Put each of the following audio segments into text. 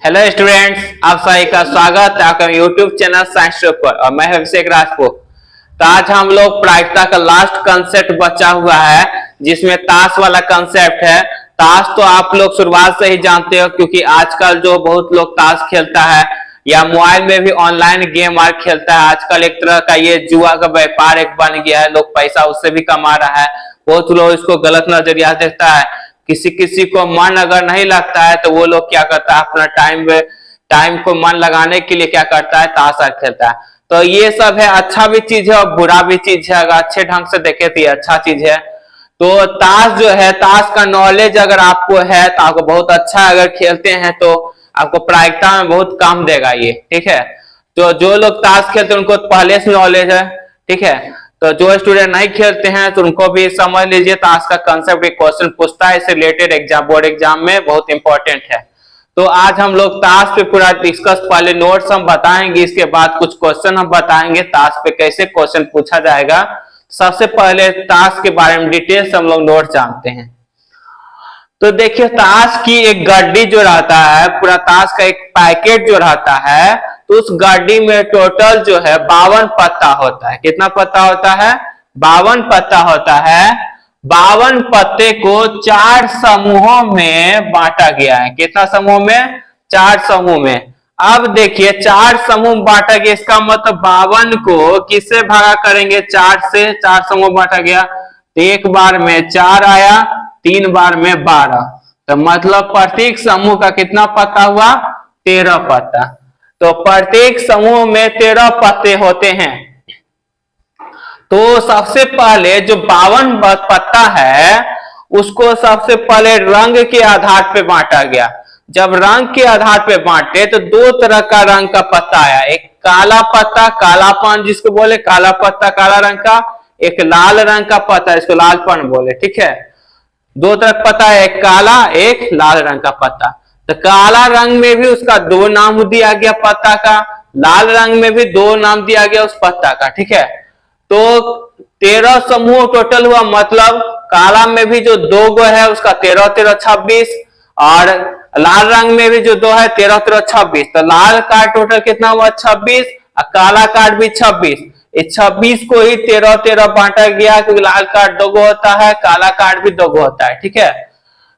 Hello students, आप सभी का स्वागत है आपका यूट्यूब चैनल साइंस पर और मैं अभिषेक राजपूत। तो आज हम लोग प्रायिकता का लास्ट कंसेप्ट बचा हुआ है जिसमें ताश वाला कंसेप्ट है। ताश तो आप लोग शुरुआत से ही जानते हो क्योंकि आजकल जो बहुत लोग ताश खेलता है या मोबाइल में भी ऑनलाइन गेम आर खेलता है। आजकल एक तरह का ये जुआ का व्यापार एक बन गया है, लोग पैसा उससे भी कमा रहा है। बहुत लोग इसको गलत नजरिया देखता है। किसी किसी को मन अगर नहीं लगता है तो वो लोग क्या करता है, अपना टाइम को मन लगाने के लिए क्या करता है, ताश खेलता है। तो ये सब है, अच्छा भी चीज है और बुरा भी चीज है। अगर अच्छे ढंग से देखे तो ये अच्छा चीज है। तो ताश जो है, ताश का नॉलेज अगर आपको है तो आपको बहुत अच्छा, अगर खेलते हैं तो आपको प्रायिकता में बहुत काम देगा ये, ठीक है। तो जो लोग ताश खेलते हैं उनको पहले से नॉलेज है, ठीक है। तो जो स्टूडेंट नहीं खेलते हैं तो उनको भी समझ लीजिए, ताश का कंसेप्ट एक क्वेश्चन पूछता है, इससे रिलेटेड एग्जाम, बोर्ड एग्जाम में बहुत इंपॉर्टेंट है। तो आज हम लोग ताश पे पूरा डिस्कस, पहले नोट्स हम बताएंगे, इसके बाद कुछ क्वेश्चन हम बताएंगे ताश पे कैसे क्वेश्चन पूछा जाएगा। सबसे पहले ताश के बारे में डिटेल से हम लोग नोट जानते हैं। तो देखिए, ताश की एक गड्डी जो रहता है, पूरा ताश का एक पैकेट जो रहता है, तो उस गड्डी में टोटल जो है 52 पत्ता होता है। कितना पत्ता होता है? 52 पत्ता होता है। 52 पत्ते को 4 समूहों में बांटा गया है। कितना समूह में? 4 समूह में। अब देखिए, 4 समूह बांटा गया, इसका मतलब 52 को किससे भागा करेंगे? 4 से। 4 समूह बांटा गया तो एक बार में 4 आया, 3 बार में 12, तो मतलब प्रत्येक समूह का कितना पत्ता हुआ? 13 पत्ता। तो प्रत्येक समूह में 13 पत्ते होते हैं। तो सबसे पहले जो 52 पत्ता है उसको सबसे पहले रंग के आधार पे बांटा गया। जब रंग के आधार पे बांटे तो 2 तरह का रंग का पत्ता आया। एक काला पत्ता, कालापन जिसको बोले, काला पत्ता काला रंग का। एक लाल रंग का पत्ता, इसको लालपन बोले, ठीक है। 2 तरह का पत्ता है, एक काला एक लाल रंग का पत्ता। तो काला रंग में भी उसका 2 नाम दिया गया पत्ता का, लाल रंग में भी 2 नाम दिया गया उस पत्ता का, ठीक है। तो 13 समूह टोटल हुआ, मतलब काला में भी जो 2 गो है उसका 13 13 26, और लाल रंग में भी जो 2 है 13 13 26। तो लाल कार्ड टोटल कितना हुआ? 26, और काला कार्ड भी 26। इस 26 को ही 13 13 बांटा गया क्योंकि लाल कार्ड 2 गो होता है, काला कार्ड भी 2 गो होता है, ठीक है।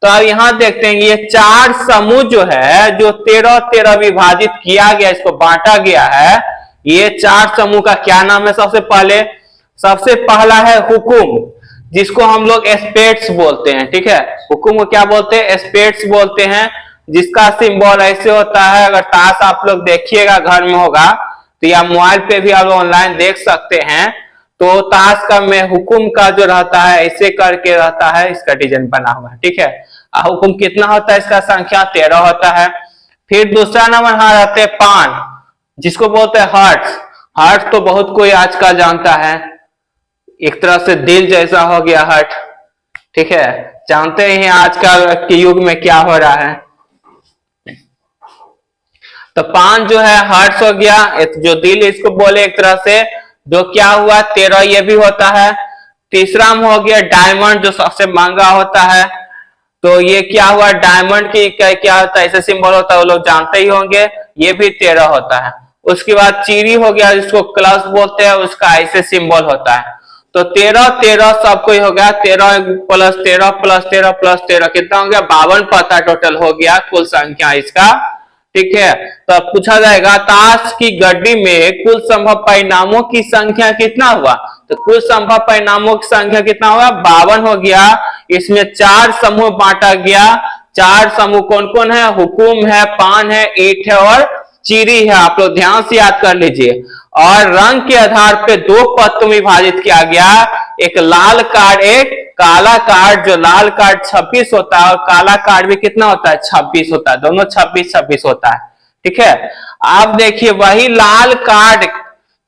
तो अब यहां देखते हैं, ये 4 समूह जो है, जो 13 13 विभाजित किया गया, इसको बांटा गया है, ये 4 समूह का क्या नाम है? सबसे पहला है हुकुम, जिसको हम लोग स्पेड्स बोलते हैं, ठीक है। हुकुम को क्या बोलते हैं? स्पेड्स बोलते हैं, जिसका सिंबल ऐसे होता है। अगर ताश आप लोग देखिएगा घर में होगा तो या मोबाइल पे भी आप ऑनलाइन देख सकते हैं। तो ताश का में हुकुम का जो रहता है ऐसे करके रहता है, इसका डिजाइन बना हुआ है, ठीक है। हुकुम कितना होता है? इसका संख्या 13 होता है। फिर दूसरा नंबर यहाँ रहते हैं पान, जिसको बोलते हैं हर्ट्स। हर्ट्स तो बहुत कोई आजकल जानता है, एक तरह से दिल जैसा हो गया हर्ट, ठीक है। जानते ही आजकल के युग में क्या हो रहा है। तो 5 जो है हर्ट्स हो गया, जो दिल इसको बोले एक तरह से। जो क्या हुआ? 13 ये भी होता है। तीसरा में हो गया डायमंड, जो सबसे महंगा होता है। तो ये क्या हुआ? डायमंड की क्या होता है? ऐसे सिंबल होता है, वो लोग जानते ही होंगे, ये भी 13 होता है। उसके बाद चीरी हो गया, जिसको क्लस बोलते हैं, उसका ऐसे सिंबल होता है। तो 13 13 सबको ही हो गया। 13 प्लस 13 प्लस 13 प्लस 13 कितना हो गया? 52 पत्ता टोटल हो गया कुल संख्या इसका, ठीक है। तो अब पूछा जाएगा ताश की गड्डी में कुल संभव परिणामों की संख्या कितना हुआ? तो कुल संभव परिणामों की संख्या कितना हुआ? 52 हो गया। इसमें 4 समूह बांटा गया। 4 समूह कौन कौन है? हुकुम है, पान है, ईंट है और चीरी है। आप लोग ध्यान से याद कर लीजिए। और रंग के आधार पे 2 पत्तों में विभाजित किया गया, एक लाल कार्ड एक काला कार्ड। जो लाल कार्ड 26 होता है और काला कार्ड भी कितना होता है? 26 होता है। दोनों 26 26 होता है, ठीक है। आप देखिए, वही लाल कार्ड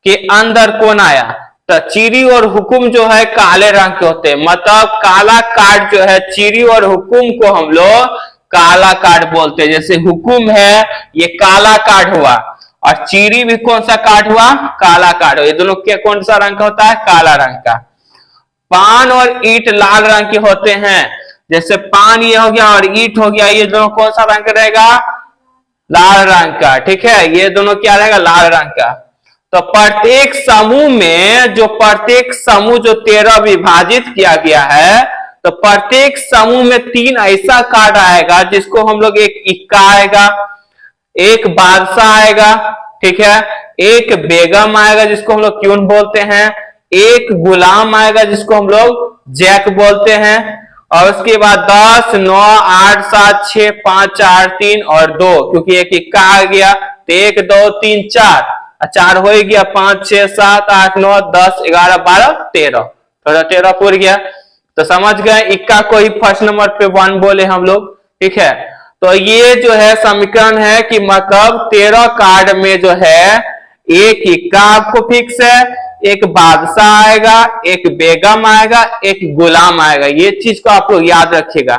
के अंदर कौन आया? तो चीरी और हुकुम जो है काले रंग के होते हैं, मतलब काला कार्ड जो है, चीरी और हुकुम को हम लोग काला कार्ड बोलते हैं। जैसे हुकुम है ये काला कार्ड हुआ, और चीरी भी कौन सा कार्ड हुआ? काला कार्ड हुआ। ये दोनों क्या कौन सा रंग का होता है? काला रंग का। पान और ईंट लाल रंग के होते हैं। जैसे पान ये हो गया और ईंट हो गया, ये दोनों कौन सा रंग रहेगा? लाल रंग का, ठीक है, ये दोनों क्या रहेगा, लाल रंग का। तो प्रत्येक समूह में प्रत्येक समूह जो 13 विभाजित किया गया है, तो प्रत्येक समूह में 3 ऐसा कार्ड आएगा जिसको हम लोग, एक इक्का आएगा, एक बादशाह आएगा, ठीक है, एक बेगम आएगा जिसको हम लोग क्यून बोलते हैं, एक गुलाम आएगा जिसको हम लोग जैक बोलते हैं, और उसके बाद 10, 9, 8, 7, 6, 5, 4, 3 और 2, क्योंकि एक इक्का आ गया तो 1, 2, 3, 4 हो ही गया, 5, 6, 7, 8, 9, 10, 11, 12, 13, थोड़ा 13 पूर गया। तो समझ गए, इक्का को ही फर्स्ट नंबर पे 1 बोले हम लोग, ठीक है। तो ये जो है समीकरण है कि मतलब 13 कार्ड में जो है एक इक्का आपको फिक्स है, एक बादशाह आएगा, एक बेगम आएगा, एक गुलाम आएगा, ये चीज को आप लोग याद रखिएगा,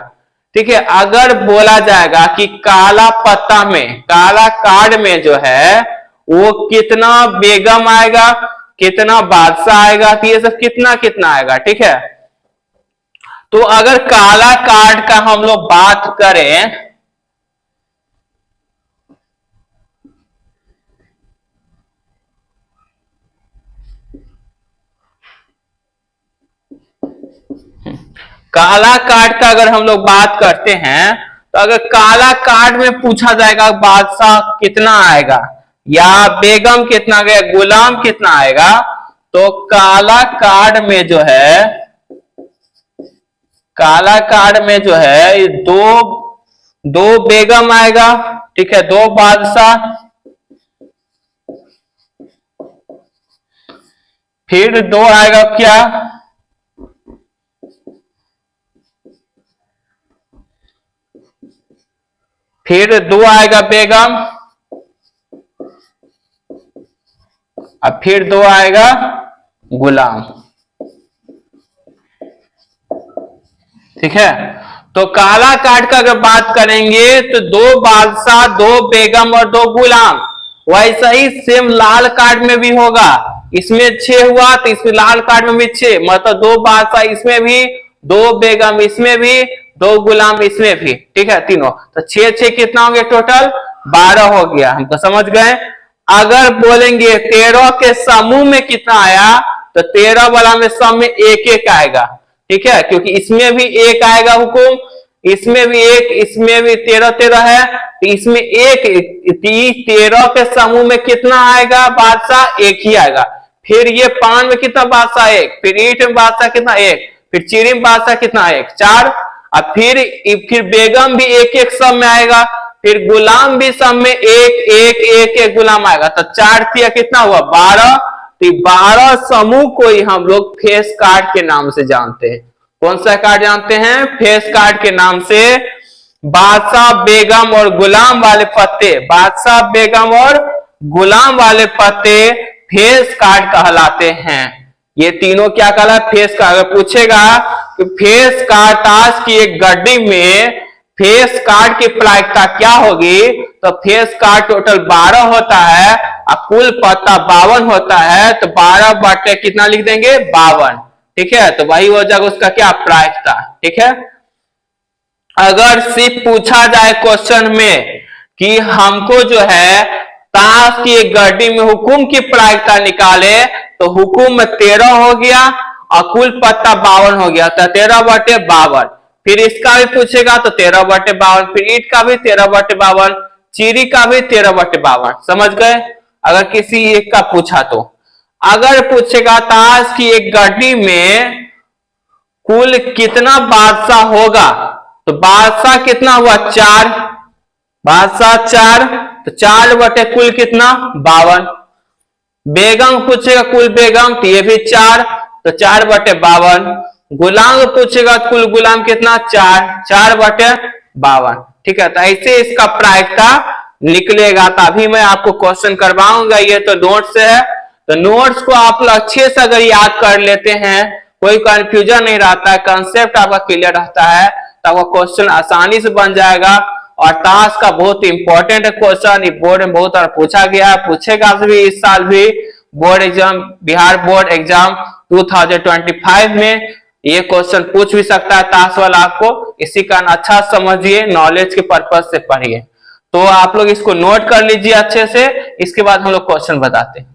ठीक है। अगर बोला जाएगा कि काला पत्ता में, काला कार्ड में जो है वो कितना बेगम आएगा, कितना बादशाह आएगा, तो ये सब कितना कितना आएगा, ठीक है। तो अगर काला कार्ड का हम लोग बात करें, काला कार्ड का अगर हम लोग बात करते हैं, तो अगर काला कार्ड में पूछा जाएगा बादशाह कितना आएगा या बेगम कितना गया, गुलाम कितना आएगा, तो काला कार्ड में जो है, काला कार्ड में जो है दो बेगम आएगा, ठीक है, 2 बादशाह, फिर 2 आएगा क्या, फिर 2 आएगा बेगम, अब फिर 2 आएगा गुलाम, ठीक है। तो काला कार्ड का अगर बात करेंगे तो 2 बादशाह, 2 बेगम और 2 गुलाम। वैसा ही सेम लाल कार्ड में भी होगा, इसमें 6 हुआ तो इसमें लाल कार्ड में भी 6, मतलब 2 बादशाह इसमें भी, 2 बेगम इसमें भी, 2 गुलाम इसमें भी, ठीक है, तीनों। तो 6 कितना हो गया टोटल, 12 हो गया, हमको समझ गए। अगर बोलेंगे 13 के समूह में कितना आया, तो 13 वाला में सब में 1-1 आएगा, ठीक है, क्योंकि इसमें भी 1 आएगा हुकुम, इसमें भी 1, इसमें भी 13 है, तो इसमें 1, 13 के समूह में कितना आएगा बादशाह, 1 ही आएगा। फिर ये पान में कितना बादशाह, 1, फिर ईंट में बादशाह कितना, 1, फिर चीरी में बादशाह कितना, 1, 4, और फिर बेगम भी 1-1 सब में आएगा, फिर गुलाम भी सब में 1-1 गुलाम आएगा, तो 4 तिया कितना हुआ, 12। तो 12 समूह को ही हम लोग फेस कार्ड के नाम से जानते हैं। कौन सा कार्ड जानते हैं, फेस कार्ड के नाम से। बादशाह, बेगम और गुलाम वाले पत्ते, बादशाह, बेगम और गुलाम वाले पत्ते फेस कार्ड कहलाते हैं। ये तीनों क्या कहला, फेस कार्ड। अगर पूछेगा कि फेस कार्ड ताश की एक गड्डी में फेस कार्ड की प्रायिकता क्या होगी, तो फेस कार्ड टोटल 12 होता है और कुल पत्ता 52 होता है, तो 12 बटे कितना लिख देंगे, 52, ठीक है। तो वही हो जाएगा उसका क्या, प्रायिकता, ठीक है। अगर सिर्फ पूछा जाए क्वेश्चन में कि हमको जो है ताश की एक गड्डी में हुकुम की प्रायिकता निकाले, तो हुकुम में 13 हो गया और कुल पत्ता 52 हो गया, तो 13 बटे 52। फिर इसका भी पूछेगा तो 13 बटे 52, फिर ईंट का भी 13 बटे 52, चीरी का भी 13 बटे 52। समझ गए, अगर किसी एक का पूछा तो। अगर पूछेगा ताश की एक गड्डी में कुल कितना बादशाह होगा, तो बादशाह कितना हुआ, 4, बादशाह 4, तो 4 बटे कुल कितना, 52। बेगम पूछेगा कुल बेगम, तो ये भी 4, तो 4 बटे 52। गुलाम पूछेगा कुल गुलाम कितना, 4 बटे 52, ठीक है। तो ऐसे इसका प्रायिकता निकलेगा। तो अभी मैं आपको क्वेश्चन करवाऊंगा, ये तो नोट्स है, तो नोट्स को आप अच्छे से अगर याद कर लेते हैं, कोई कंफ्यूजन नहीं रहता है, कंसेप्ट आपका क्लियर रहता है, तो आपका क्वेश्चन आसानी से बन जाएगा। और ताश का बहुत इंपॉर्टेंट क्वेश्चन बोर्ड में बहुत बार पूछा गया है, पूछेगा भी इस साल भी board exam, Bihar board exam 2025 में ये क्वेश्चन पूछ भी सकता है ताश वाला आपको। इसी कारण अच्छा समझिए, नॉलेज के पर्पज से पढ़िए। तो आप लोग इसको नोट कर लीजिए अच्छे से, इसके बाद हम लोग क्वेश्चन बताते हैं।